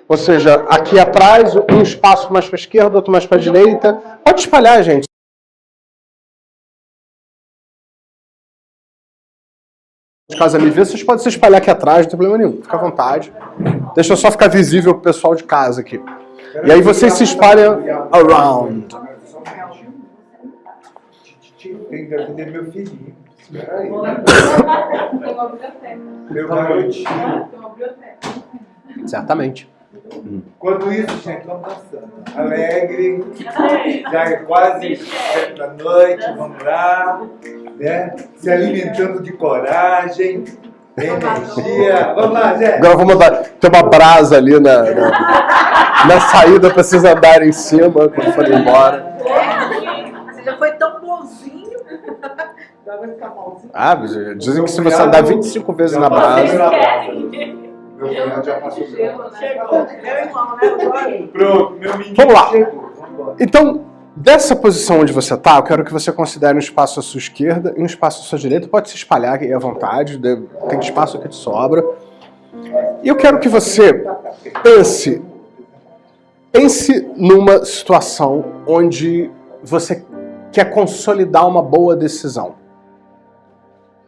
Ou seja, aqui atrás, um espaço mais para a esquerda, outro mais para a direita. Pode espalhar, gente. Caso me ver, vocês podem se espalhar aqui atrás, não tem problema nenhum. Fica à vontade. Deixa eu só ficar visível pro pessoal de casa aqui. E aí vocês se espalham around. Tem que ter meu filhinho. Tem uma biblioteca. Meu garotinho. Tem uma biblioteca. Certamente. Enquanto isso, gente, vamos dançando. Alegre. Já é quase 7 da noite, vamos lá. Né? Se alimentando de coragem, energia. Vamos lá, gente. Agora vamos dar. Tem uma brasa ali na saída para vocês andarem em cima quando forem embora. Você já foi tão bonzinho. Agora vai ficar malzinho. Ah, dizem que se você andar 25 vezes na brasa. Meu cunhado já passou. Chegou. Meu irmão, né? Agora. Pronto, meu menino Vamos lá. chegou. Vambora. Então, dessa posição onde você está, eu quero que você considere um espaço à sua esquerda e um espaço à sua direita. Pode se espalhar aí à vontade, tem espaço aqui de sobra. E eu quero que você pense numa situação onde você quer consolidar uma boa decisão.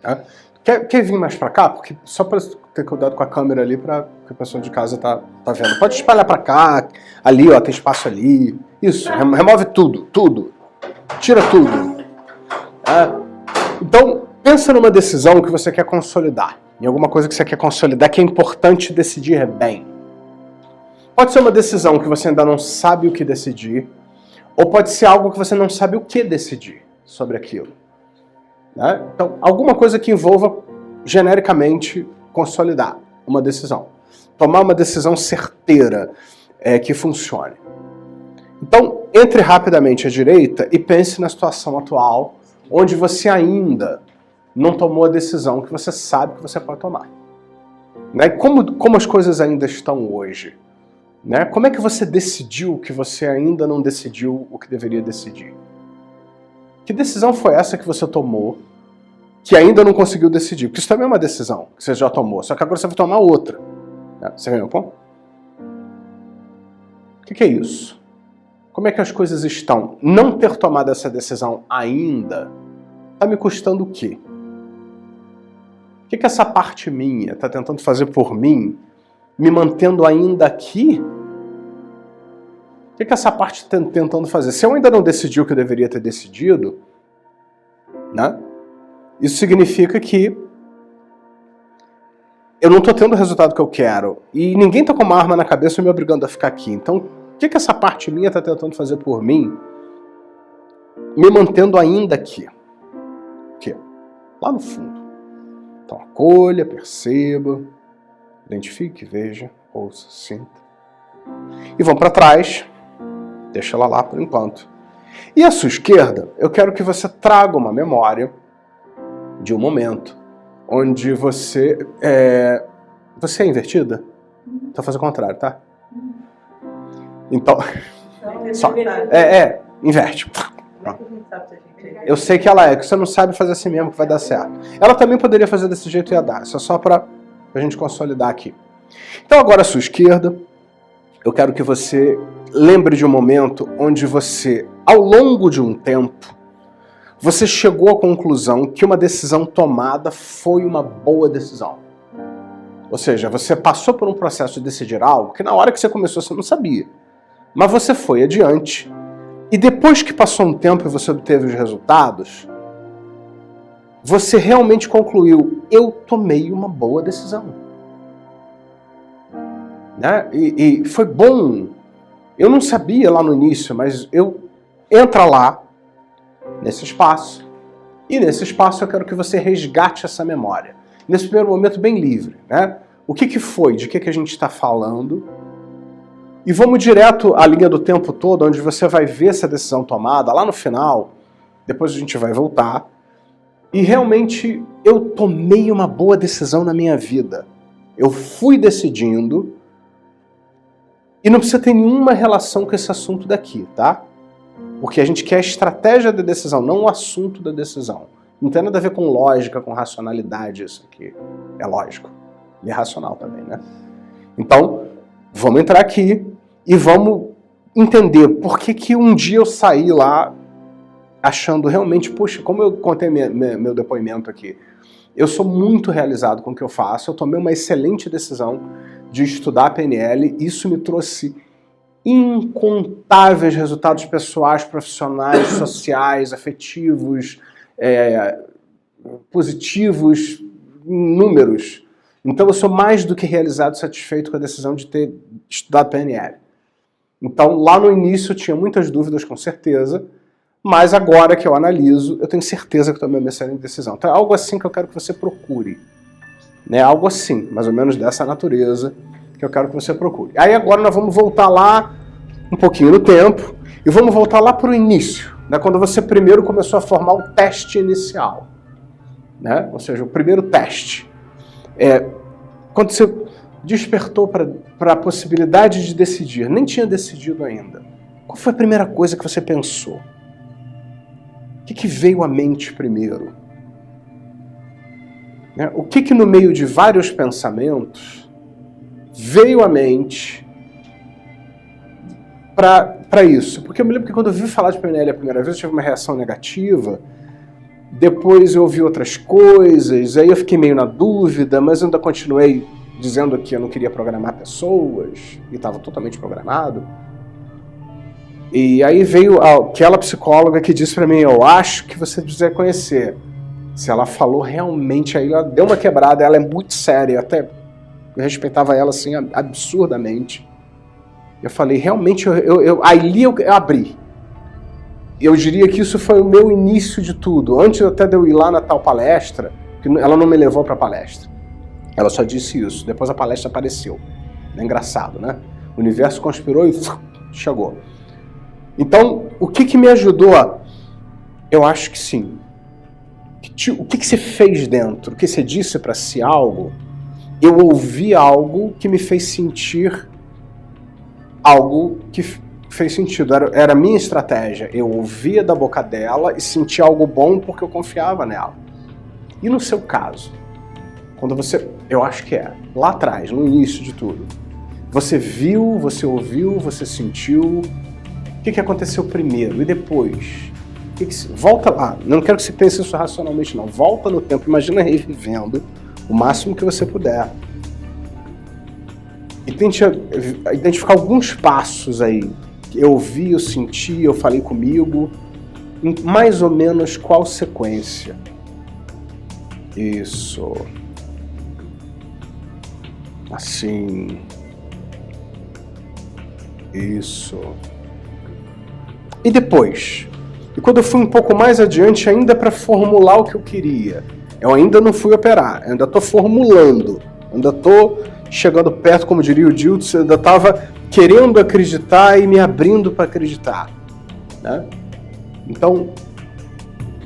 Tá? Quer vir mais para cá? Porque só para ter cuidado com a câmera ali, para que a pessoa de casa tá vendo. Pode espalhar para cá, ali, ó, tem espaço ali. Isso, remove tudo. Tira tudo. Então, pensa numa decisão que você quer consolidar. Em alguma coisa que você quer consolidar que é importante decidir bem. Pode ser uma decisão que você ainda não sabe o que decidir, ou pode ser algo que você não sabe o que decidir sobre aquilo. Né? Então, alguma coisa que envolva, genericamente, consolidar uma decisão. Tomar uma decisão certeira que funcione. Então, entre rapidamente à direita e pense na situação atual, onde você ainda não tomou a decisão que você sabe que você pode tomar. Né? Como as coisas ainda estão hoje? Né? Como é que você decidiu que você ainda não decidiu o que deveria decidir? Que decisão foi essa que você tomou que ainda não conseguiu decidir? Porque isso também é uma decisão que você já tomou, só que agora você vai tomar outra. Né? Você vê meu ponto? O que é isso? Como é que as coisas estão? Não ter tomado essa decisão ainda está me custando o quê? O que essa parte minha está tentando fazer por mim, me mantendo ainda aqui? O que essa parte está tentando fazer? Se eu ainda não decidi o que eu deveria ter decidido, né? Isso significa que eu não estou tendo o resultado que eu quero. E ninguém está com uma arma na cabeça me obrigando a ficar aqui. Então, o que essa parte minha está tentando fazer por mim, me mantendo ainda aqui? O quê? Lá no fundo. Então, acolha, perceba, identifique, veja, ouça, sinta. E vamos para trás. Deixa ela lá por enquanto. E à sua esquerda, eu quero que você traga uma memória de um momento onde você é invertida? Então faz o contrário, tá? Então, só, inverte. Eu sei que ela que você não sabe fazer assim mesmo que vai dar certo. Ela também poderia fazer desse jeito e ia dar. Isso é só para a gente consolidar aqui. Então agora à sua esquerda, eu quero que você lembre de um momento onde você, ao longo de um tempo, você chegou à conclusão que uma decisão tomada foi uma boa decisão. Ou seja, você passou por um processo de decidir algo que na hora que você começou você não sabia. Mas você foi adiante. E depois que passou um tempo e você obteve os resultados, você realmente concluiu, eu tomei uma boa decisão. Né? E foi bom. Eu não sabia lá no início, mas entra lá, nesse espaço. E nesse espaço eu quero que você resgate essa memória. Nesse primeiro momento bem livre. Né? O que foi? De que a gente está falando? E vamos direto à linha do tempo todo, onde você vai ver essa decisão tomada, lá no final, depois a gente vai voltar. E realmente eu tomei uma boa decisão na minha vida. Eu fui decidindo. E não precisa ter nenhuma relação com esse assunto daqui, tá? Porque a gente quer a estratégia da decisão, não o assunto da decisão. Não tem nada a ver com lógica, com racionalidade, isso aqui. É lógico. E é racional também, né? Então, Vamos entrar aqui e vamos entender por que um dia eu saí lá achando realmente, poxa, como eu contei meu depoimento aqui, eu sou muito realizado com o que eu faço, eu tomei uma excelente decisão de estudar a PNL, isso me trouxe incontáveis resultados pessoais, profissionais, sociais, afetivos, positivos, números. Então eu sou mais do que realizado e satisfeito com a decisão de ter estudado PNL. Então lá no início eu tinha muitas dúvidas, com certeza, mas agora que eu analiso, eu tenho certeza que tomei uma excelente decisão. Então é algo assim que eu quero que você procure. Né? Algo assim, mais ou menos dessa natureza, que eu quero que você procure. Aí agora nós vamos voltar lá um pouquinho no tempo e vamos voltar lá para o início, né? Quando você primeiro começou a formar o teste inicial. Né? Ou seja, o primeiro teste. Quando você despertou para a possibilidade de decidir, nem tinha decidido ainda, qual foi a primeira coisa que você pensou? O que veio à mente primeiro? O que no meio de vários pensamentos veio à mente para isso? Porque eu me lembro que quando eu vi falar de PNL a primeira vez, eu tive uma reação negativa, depois eu ouvi outras coisas, aí eu fiquei meio na dúvida, mas eu ainda continuei dizendo que eu não queria programar pessoas, e estava totalmente programado. E aí veio aquela psicóloga que disse para mim, eu acho que você precisa conhecer. Se ela falou realmente, aí ela deu uma quebrada, ela é muito séria, até eu respeitava ela assim absurdamente. Eu falei, realmente, ali eu abri. Eu diria que isso foi o meu início de tudo. Antes até de eu ir lá na tal palestra, que ela não me levou para a palestra. Ela só disse isso. Depois a palestra apareceu. É engraçado, né? O universo conspirou e chegou. Então, o que me ajudou? Eu acho que sim. O que você fez dentro? O que você disse para si algo? Eu ouvi algo que me fez sentir algo que fez sentido. Era a minha estratégia. Eu ouvia da boca dela e sentia algo bom porque eu confiava nela. E no seu caso? Quando você... Eu acho que lá atrás, no início de tudo. Você viu, você ouviu, você sentiu... O que aconteceu primeiro? E depois? Volta lá. Não quero que você pense isso racionalmente, não. Volta no tempo. Imagina revivendo o máximo que você puder. E tente identificar alguns passos aí. Eu vi, eu senti, eu falei comigo. Em mais ou menos qual sequência? Isso. Assim. Isso. E depois? E quando eu fui um pouco mais adiante, ainda para formular o que eu queria. Eu ainda não fui operar, ainda estou formulando. Ainda estou chegando perto, como diria o Diltz, ainda estava querendo acreditar e me abrindo para acreditar. Né? Então,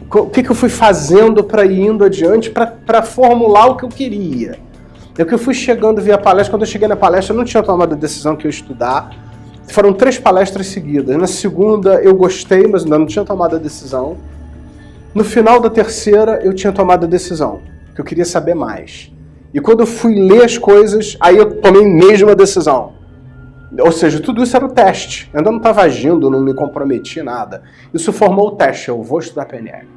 o que eu fui fazendo para ir indo adiante para formular o que eu queria? É que eu fui chegando via palestra. Quando eu cheguei na palestra, eu não tinha tomado a decisão que eu ia estudar. Foram 3 palestras seguidas. Na segunda eu gostei, mas ainda não tinha tomado a decisão. No final da terceira eu tinha tomado a decisão, que eu queria saber mais. E quando eu fui ler as coisas, aí eu tomei mesmo a decisão. Ou seja, tudo isso era o teste. Eu ainda não estava agindo, não me comprometi, nada. Isso formou o teste, eu vou estudar PNL.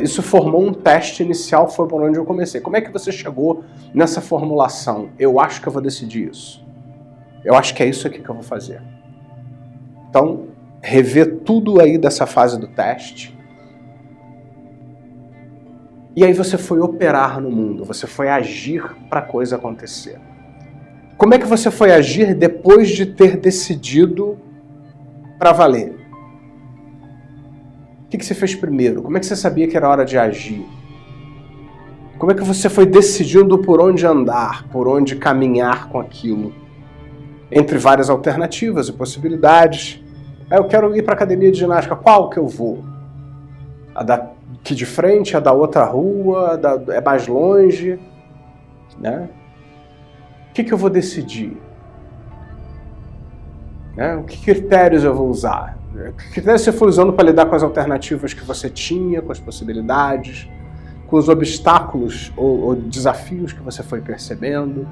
Isso formou um teste inicial, foi por onde eu comecei. Como é que você chegou nessa formulação? Eu acho que eu vou decidir isso. Eu acho que é isso aqui que eu vou fazer. Então, rever tudo aí dessa fase do teste. E aí você foi operar no mundo, você foi agir para a coisa acontecer. Como é que você foi agir depois de ter decidido para valer? O que você fez primeiro? Como é que você sabia que era hora de agir? Como é que você foi decidindo por onde andar, por onde caminhar com aquilo? Entre várias alternativas e possibilidades. Eu quero ir para a academia de ginástica, qual que eu vou? A daqui de frente, a da outra rua, é mais longe? Né? O que eu vou decidir? Né? Que critérios eu vou usar? Que critérios você foi usando para lidar com as alternativas que você tinha, com as possibilidades, com os obstáculos ou desafios que você foi percebendo?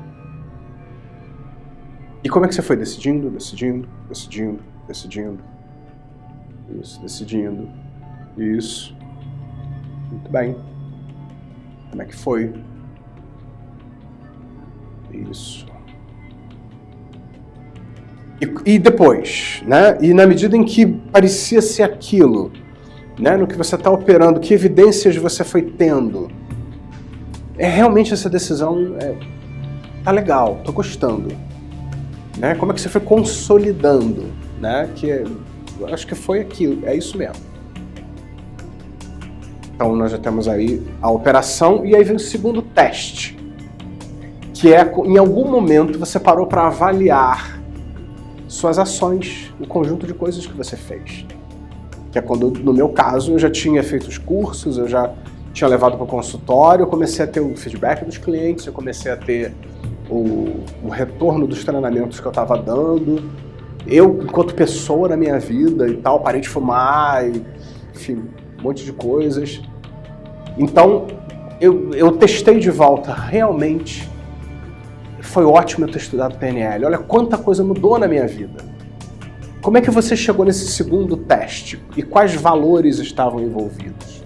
E como é que você foi decidindo, decidindo, decidindo, decidindo? Isso, decidindo. Isso. Muito bem. Como é que foi? Isso. E depois, né? E na medida em que parecia ser aquilo, né? No que você está operando, que evidências você foi tendo? Realmente essa decisão tá legal, tô gostando. Né? Como é que você foi consolidando? Né? Eu acho que foi aquilo, é isso mesmo. Então nós já temos aí a operação e aí vem o segundo teste, que é em algum momento você parou para avaliar suas ações, o conjunto de coisas que você fez. Que é quando, no meu caso, eu já tinha feito os cursos, eu já tinha levado para o consultório, eu comecei a ter o feedback dos clientes, eu comecei a ter o retorno dos treinamentos que eu estava dando, eu, enquanto pessoa na minha vida e tal, parei de fumar, enfim, um monte de coisas. Então, eu testei de volta, realmente foi ótimo eu ter estudado PNL, olha quanta coisa mudou na minha vida. Como é que você chegou nesse segundo teste? E quais valores estavam envolvidos?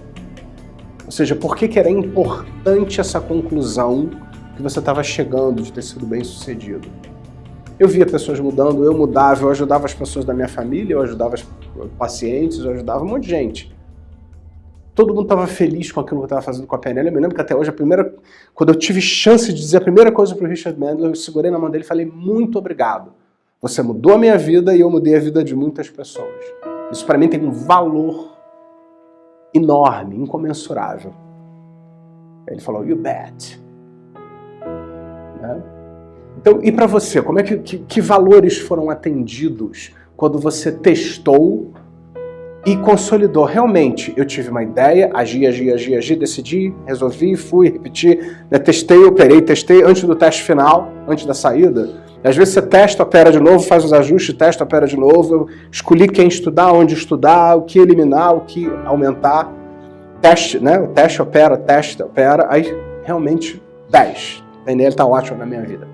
Ou seja, por que era importante essa conclusão que você estava chegando de ter sido bem sucedido? Eu via pessoas mudando, eu mudava, eu ajudava as pessoas da minha família, eu ajudava os pacientes, eu ajudava um monte de gente. Todo mundo estava feliz com aquilo que eu estava fazendo com a PNL. Eu me lembro que até hoje, quando eu tive chance de dizer a primeira coisa para o Richard Bandler, eu segurei na mão dele e falei, muito obrigado. Você mudou a minha vida e eu mudei a vida de muitas pessoas. Isso para mim tem um valor enorme, incomensurável. Ele falou, you bet. Né? Então, e para você, como é que valores foram atendidos quando você testou e consolidou? Realmente, eu tive uma ideia, agi, decidi, resolvi, fui, repeti, né? Testei, operei, testei antes do teste final, antes da saída. Às vezes você testa, opera de novo, faz os ajustes, testa, opera de novo. Eu escolhi quem estudar, onde estudar, o que eliminar, o que aumentar. Teste, né? O teste, opera, testa, opera. Aí, realmente, 10. A PNL está ótima na minha vida.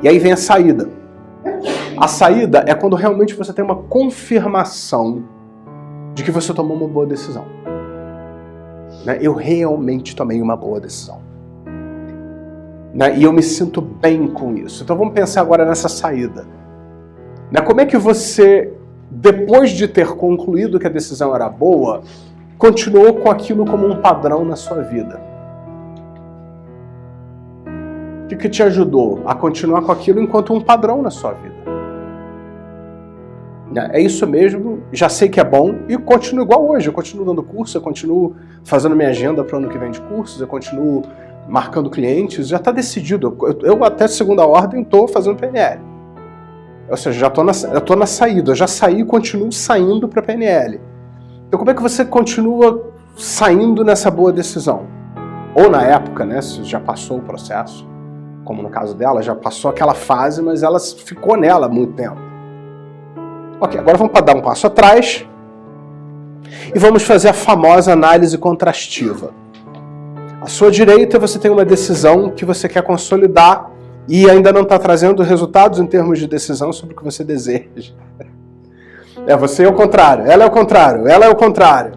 E aí vem a saída. A saída é quando realmente você tem uma confirmação de que você tomou uma boa decisão. Né? Eu realmente tomei uma boa decisão. Né? E eu me sinto bem com isso. Então vamos pensar agora nessa saída. Né? Como é que você, depois de ter concluído que a decisão era boa, continuou com aquilo como um padrão na sua vida? O que te ajudou a continuar com aquilo enquanto um padrão na sua vida? É isso mesmo, já sei que é bom e continuo igual hoje. Eu continuo dando curso, eu continuo fazendo minha agenda para o ano que vem de cursos, eu continuo marcando clientes, já está decidido. Eu até segunda ordem estou fazendo PNL. Ou seja, já estou na saída, eu já saí e continuo saindo para PNL. Então como é que você continua saindo nessa boa decisão? Ou na época, né, se já passou o processo, como no caso dela, já passou aquela fase, mas ela ficou nela há muito tempo. Ok, agora vamos dar um passo atrás e vamos fazer a famosa análise contrastiva. À sua direita você tem uma decisão que você quer consolidar e ainda não está trazendo resultados em termos de decisão sobre o que você deseja. Você é o contrário, ela é o contrário, ela é o contrário.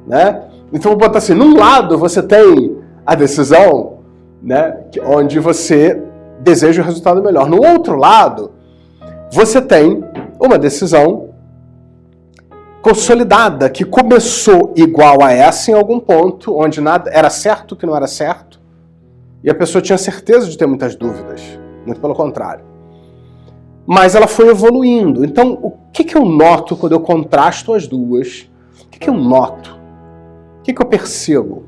Né? Então vou botar assim, num lado você tem a decisão, né, onde você deseja o resultado melhor. No outro lado, você tem uma decisão consolidada, que começou igual a essa em algum ponto, onde nada era certo que não era certo, e a pessoa tinha certeza de ter muitas dúvidas, muito pelo contrário. Mas ela foi evoluindo. Então, o que eu noto quando eu contrasto as duas? O que eu noto? O que eu percebo?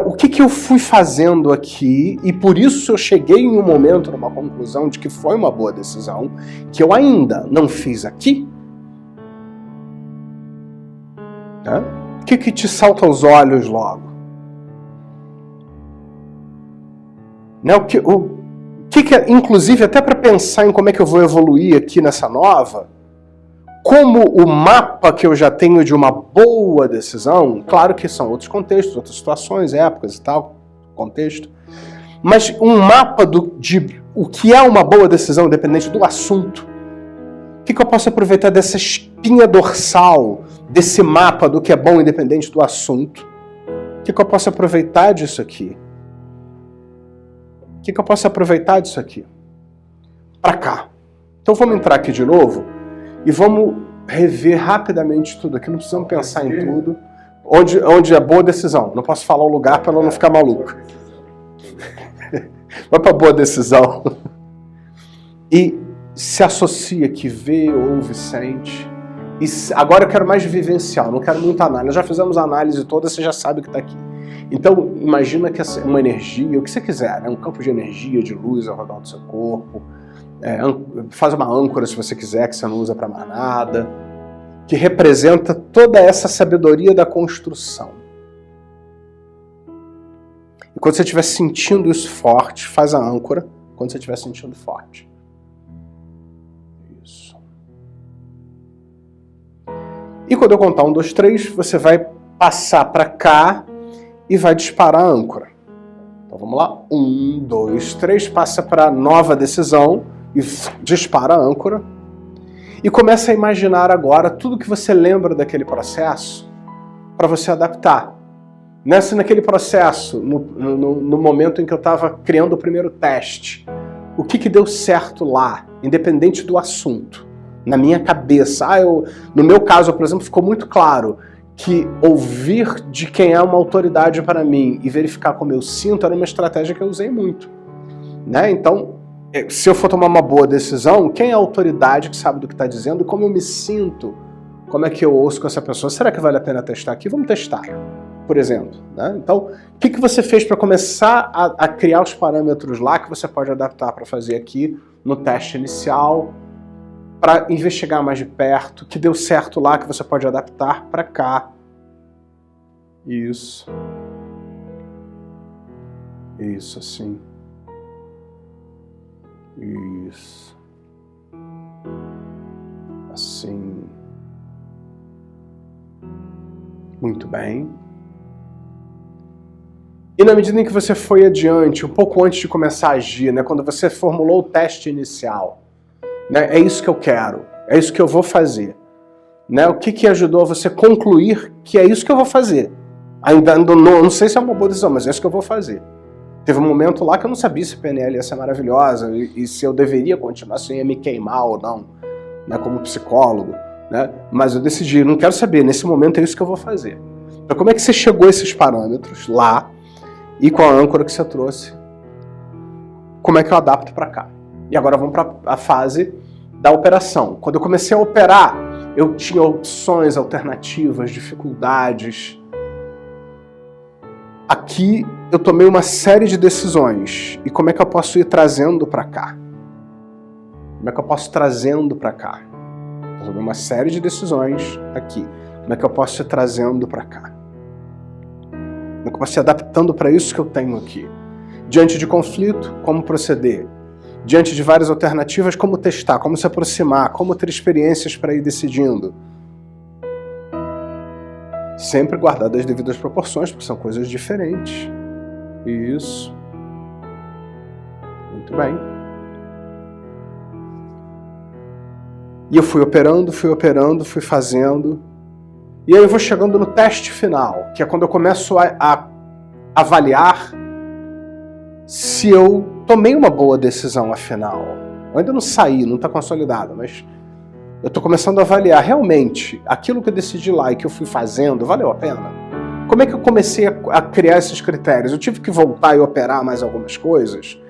O que eu fui fazendo aqui, e por isso eu cheguei em um momento, numa conclusão de que foi uma boa decisão, que eu ainda não fiz aqui? O que te salta aos olhos logo? Inclusive, até para pensar em como é que eu vou evoluir aqui nessa nova, como o mapa que eu já tenho de uma boa decisão, claro que são outros contextos, outras situações, épocas e tal, contexto, mas um mapa de o que é uma boa decisão, independente do assunto. O que eu posso aproveitar dessa espinha dorsal, desse mapa do que é bom, independente do assunto? O que eu posso aproveitar disso aqui? O que eu posso aproveitar disso aqui? Para cá. Então vamos entrar aqui de novo e vamos rever rapidamente tudo aqui. Não precisamos pensar em tudo. Onde é boa decisão. Não posso falar o lugar para ela não ficar maluca. Vai para boa decisão. E se associa aqui, vê, ouve, sente. E agora eu quero mais vivencial, não quero muita análise. Já fizemos a análise toda, você já sabe o que está aqui. Então, imagina que uma energia, o que você quiser, né? Um campo de energia, de luz ao redor do seu corpo. Faz uma âncora, se você quiser, que você não usa para mais nada. Que representa toda essa sabedoria da construção. E quando você estiver sentindo isso forte, faz a âncora. Quando você estiver sentindo forte. Isso. E quando eu contar 1, 2, 3, você vai passar para cá e vai disparar a âncora. Então vamos lá. 1, 2, 3, passa para nova decisão e dispara a âncora. E começa a imaginar agora tudo que você lembra daquele processo para você adaptar. Naquele processo, no momento em que eu estava criando o primeiro teste, o que deu certo lá, independente do assunto, na minha cabeça. No meu caso, por exemplo, ficou muito claro que ouvir de quem é uma autoridade para mim e verificar como eu sinto era uma estratégia que eu usei muito. Né? Então, se eu for tomar uma boa decisão, quem é a autoridade que sabe do que está dizendo e como eu me sinto, como é que eu ouço com essa pessoa? Será que vale a pena testar aqui? Vamos testar, por exemplo. Né? Então, o que você fez para começar a criar os parâmetros lá que você pode adaptar para fazer aqui no teste inicial, para investigar mais de perto, que deu certo lá, que você pode adaptar para cá. Isso. Isso, assim. Isso. Assim. Muito bem. E na medida em que você foi adiante, um pouco antes de começar a agir, né, quando você formulou o teste inicial, né, é isso que eu quero, é isso que eu vou fazer. Né, o que ajudou a você concluir que é isso que eu vou fazer? Ainda não sei se é uma boa decisão, mas é isso que eu vou fazer. Teve um momento lá que eu não sabia se a PNL ia ser maravilhosa e se eu deveria continuar, se eu ia me queimar ou não, né, como psicólogo. Né? Mas eu decidi, não quero saber, nesse momento é isso que eu vou fazer. Então como é que você chegou a esses parâmetros lá e com a âncora que você trouxe? Como é que eu adapto para cá? E agora vamos para a fase da operação. Quando eu comecei a operar, eu tinha opções, alternativas, dificuldades. Aqui eu tomei uma série de decisões. E como é que eu posso ir trazendo para cá? Como é que eu posso ir trazendo para cá? Eu tomei uma série de decisões aqui. Como é que eu posso ir trazendo para cá? Como é que eu posso ir adaptando para isso que eu tenho aqui? Diante de conflito, como proceder? Diante de várias alternativas, como testar, como se aproximar, como ter experiências para ir decidindo. Sempre guardado as devidas proporções, porque são coisas diferentes. Isso. Muito bem. E eu fui operando, fui fazendo. E aí eu vou chegando no teste final, que é quando eu começo a avaliar se eu tomei uma boa decisão afinal. Eu ainda não saí, não está consolidado, mas eu estou começando a avaliar realmente aquilo que eu decidi lá e que eu fui fazendo, valeu a pena? Como é que eu comecei a criar esses critérios? Eu tive que voltar e operar mais algumas coisas?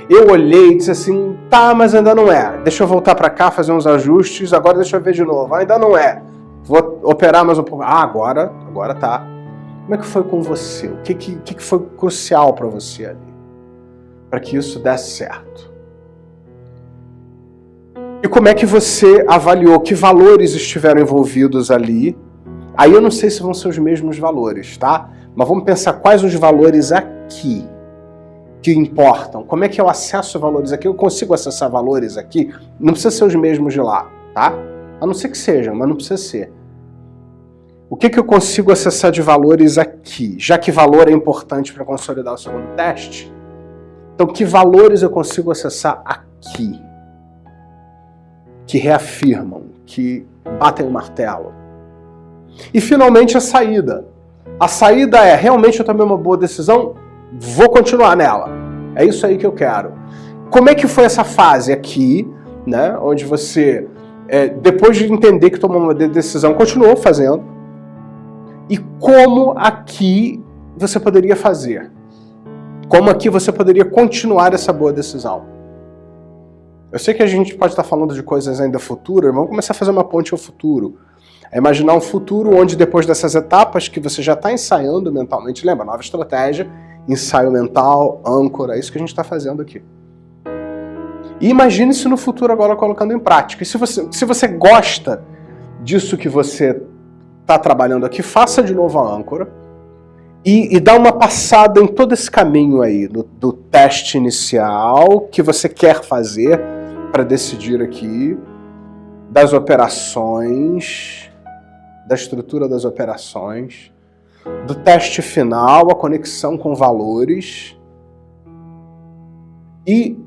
Eu olhei e disse assim, tá, mas ainda não é. Deixa eu voltar para cá, fazer uns ajustes, agora deixa eu ver de novo. Ainda não é. Vou operar mais um pouco. Agora tá. Como é que foi com você? O que foi crucial para você ali? Para que isso desse certo? E como é que você avaliou? Que valores estiveram envolvidos ali? Aí eu não sei se vão ser os mesmos valores, tá? Mas vamos pensar quais os valores aqui que importam. Como é que eu acesso valores aqui? Eu consigo acessar valores aqui? Não precisa ser os mesmos de lá, tá? A não ser que sejam, mas não precisa ser. O que eu consigo acessar de valores aqui? Já que valor é importante para consolidar o segundo teste, Então, que valores eu consigo acessar aqui? Que reafirmam, que batem o martelo. E, finalmente, a saída. A saída é, realmente eu tomei uma boa decisão? Vou continuar nela. É isso aí que eu quero. Como é que foi essa fase aqui, né, onde você, depois de entender que tomou uma decisão, continuou fazendo? E como aqui você poderia fazer? Como aqui você poderia continuar essa boa decisão? Eu sei que a gente pode estar falando de coisas ainda futuras, vamos começar a fazer uma ponte ao futuro. É imaginar um futuro onde depois dessas etapas que você já está ensaiando mentalmente, lembra, nova estratégia, ensaio mental, âncora, é isso que a gente está fazendo aqui. E imagine-se no futuro agora colocando em prática. E se você gosta disso que você está trabalhando aqui, faça de novo a âncora e dá uma passada em todo esse caminho aí do teste inicial que você quer fazer para decidir aqui, das operações, da estrutura das operações, do teste final, a conexão com valores e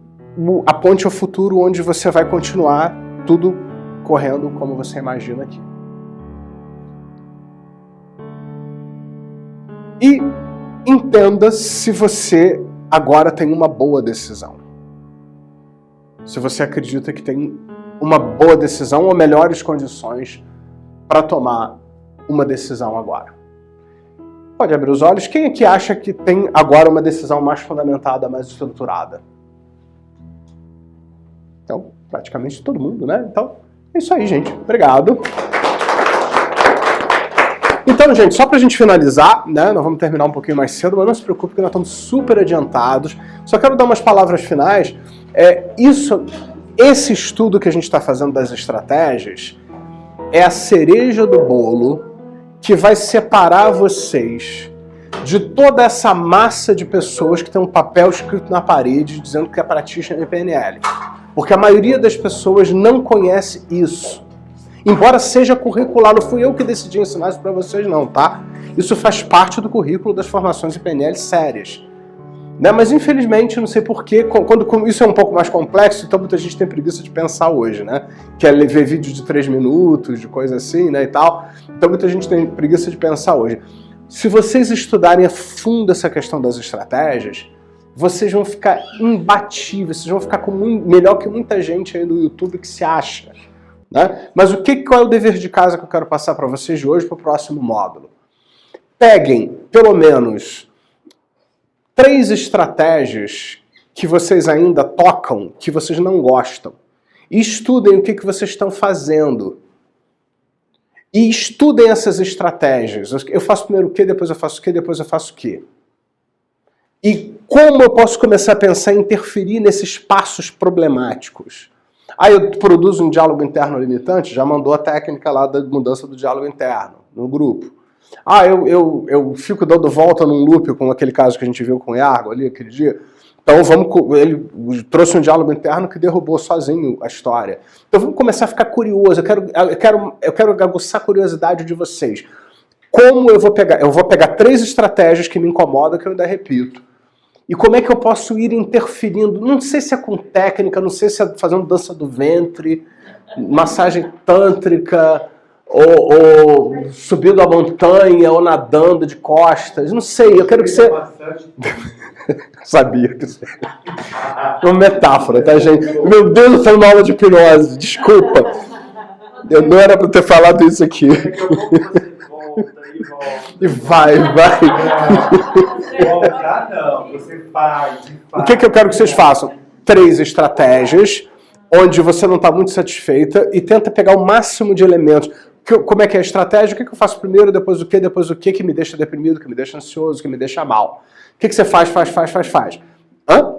a ponte ao futuro onde você vai continuar tudo correndo como você imagina aqui. E entenda se você agora tem uma boa decisão. Se você acredita que tem uma boa decisão ou melhores condições para tomar uma decisão agora. Pode abrir os olhos. Quem aqui acha que tem agora uma decisão mais fundamentada, mais estruturada? Então, praticamente todo mundo, né? Então, é isso aí, gente. Obrigado. Então, gente, só pra gente finalizar, né? Nós vamos terminar um pouquinho mais cedo, mas não se preocupe que nós estamos super adiantados. Só quero dar umas palavras finais. Esse estudo que a gente está fazendo das estratégias é a cereja do bolo que vai separar vocês de toda essa massa de pessoas que tem um papel escrito na parede dizendo que é practitioner em PNL. Porque a maioria das pessoas não conhece isso. Embora seja curricular, não fui eu que decidi ensinar isso para vocês não, tá? Isso faz parte do currículo das formações em PNL sérias. Né? Mas infelizmente, não sei porquê, quando isso é um pouco mais complexo, então muita gente tem preguiça de pensar hoje, né? Que é ver vídeo de 3 minutos, de coisa assim, né, e tal. Então muita gente tem preguiça de pensar hoje. Se vocês estudarem a fundo essa questão das estratégias, vocês vão ficar imbatíveis, vocês vão ficar melhor que muita gente aí no YouTube que se acha. Né? Mas qual é o dever de casa que eu quero passar para vocês de hoje para o próximo módulo? Peguem, pelo menos, 3 estratégias que vocês ainda tocam, que vocês não gostam. E estudem o que vocês estão fazendo. E estudem essas estratégias. Eu faço primeiro o quê, depois eu faço o quê, depois eu faço o quê. E como eu posso começar a pensar em interferir nesses passos problemáticos? Eu produzo um diálogo interno limitante, já mandou a técnica lá da mudança do diálogo interno no grupo. Eu fico dando volta num loop, com aquele caso que a gente viu com o Yargo ali aquele dia. Então ele trouxe um diálogo interno que derrubou sozinho a história. Então vamos começar a ficar curioso, eu quero aguçar a curiosidade de vocês. Como eu vou pegar? Eu vou pegar 3 estratégias que me incomodam, que eu ainda repito. E como é que eu posso ir interferindo? Não sei se é com técnica, não sei se é fazendo dança do ventre, massagem tântrica, ou subindo a montanha, ou nadando de costas. Não sei, eu quero que você... Sabia que isso é uma metáfora, tá, gente? Meu Deus, eu tô numa aula de hipnose, desculpa. Eu não era para ter falado isso aqui. E vai. Voltar não, você faz. O que eu quero que vocês façam? 3 estratégias onde você não está muito satisfeita e tenta pegar o máximo de elementos. Como é que é a estratégia? O que eu faço primeiro, depois o que me deixa deprimido, que me deixa ansioso, que me deixa mal. O que você faz? Hã?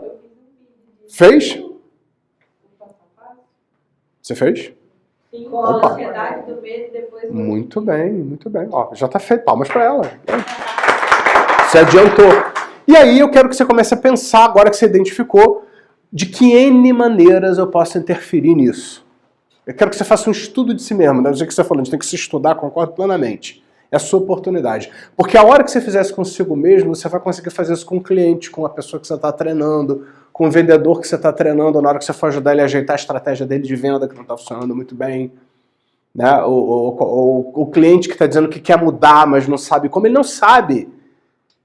Fez? Você fez? Com a ansiedade do medo depois... Muito bem. Ó, já está feito. Palmas para ela. Você adiantou. E aí eu quero que você comece a pensar, agora que você identificou, de que N maneiras eu posso interferir nisso. Eu quero que você faça um estudo de si mesmo. Não sei o que você falou, a gente tem que se estudar, concordo plenamente. É a sua oportunidade. Porque a hora que você fizer isso consigo mesmo, você vai conseguir fazer isso com o cliente, com a pessoa que você está treinando, com o vendedor que você está treinando, na hora que você for ajudar ele a ajeitar a estratégia dele de venda que não está funcionando muito bem. Né? O cliente que está dizendo que quer mudar, mas não sabe como, ele não sabe.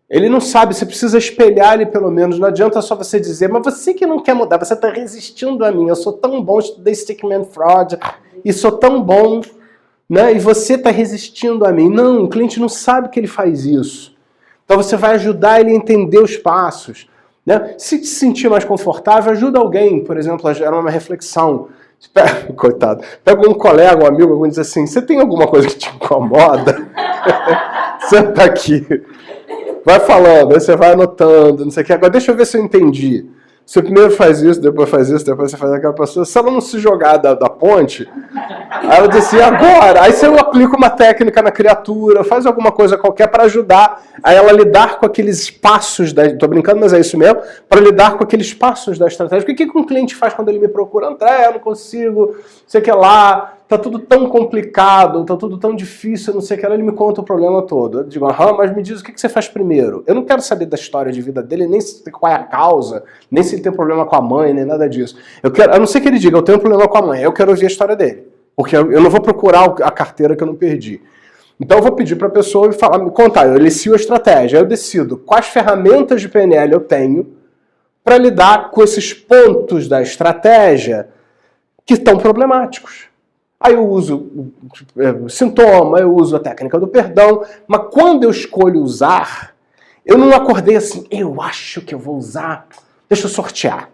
Ele não sabe, você precisa espelhar ele pelo menos. Não adianta só você dizer, mas você que não quer mudar, você está resistindo a mim. Eu sou tão bom, estudei Stickman Fraud e sou tão bom, né? E você está resistindo a mim. Não, o cliente não sabe que ele faz isso. Então você vai ajudar ele a entender os passos. Né? Se te sentir mais confortável, ajuda alguém. Por exemplo, era uma reflexão. Coitado. Pega um colega, um amigo, alguém diz assim, você tem alguma coisa que te incomoda? Senta aqui. Vai falando, aí você vai anotando, não sei o que. Agora deixa eu ver se eu entendi. Você primeiro faz isso, depois você faz aquela pessoa. Se ela não se jogar da ponte, aí ela diz assim, agora. Aí você aplica uma técnica na criatura, faz alguma coisa qualquer para ajudar a ela lidar com aqueles passos da... Tô brincando, mas é isso mesmo. Para lidar com aqueles passos da estratégia. O que um cliente faz quando ele me procura? André, eu não consigo, sei que lá, tá tudo tão complicado, tá tudo tão difícil, não sei o que lá. Ele me conta o problema todo. Eu digo, mas me diz o que você faz primeiro. Eu não quero saber da história de vida dele, nem qual é a causa, nem se ele tem problema com a mãe, nem nada disso. A não ser que ele diga, eu tenho um problema com a mãe, eu quero ouvir a história dele. Porque eu não vou procurar a carteira que eu não perdi. Então eu vou pedir para a pessoa me contar, eu elicio a estratégia, eu decido quais ferramentas de PNL eu tenho para lidar com esses pontos da estratégia que estão problemáticos. Aí eu uso o sintoma, eu uso a técnica do perdão, mas quando eu escolho usar, eu não acordei assim, eu acho que eu vou usar, deixa eu sortear.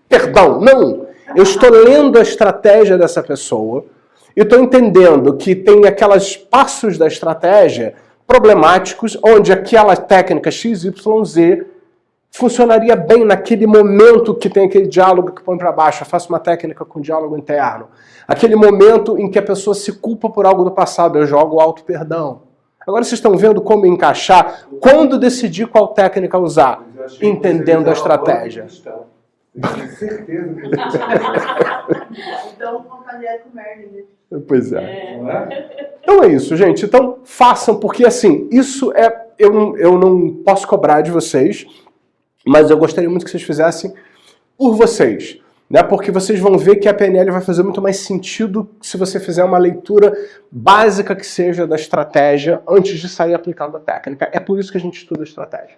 Perdão, não. Eu estou lendo a estratégia dessa pessoa e estou entendendo que tem aqueles passos da estratégia problemáticos onde aquela técnica XYZ funcionaria bem naquele momento que tem aquele diálogo que põe para baixo. Eu faço uma técnica com diálogo interno. Aquele momento em que a pessoa se culpa por algo do passado, eu jogo o auto-perdão. Agora vocês estão vendo como encaixar, quando decidir qual técnica usar, entendendo a estratégia. Tenho certeza que Então, vamos fazer com Merlin. Pois é. não é? Então é isso, gente. Então façam, porque assim, isso é... Eu não posso cobrar de vocês, mas eu gostaria muito que vocês fizessem por vocês. Né? Porque vocês vão ver que a PNL vai fazer muito mais sentido se você fizer uma leitura básica que seja da estratégia antes de sair aplicando a técnica. É por isso que a gente estuda a estratégia.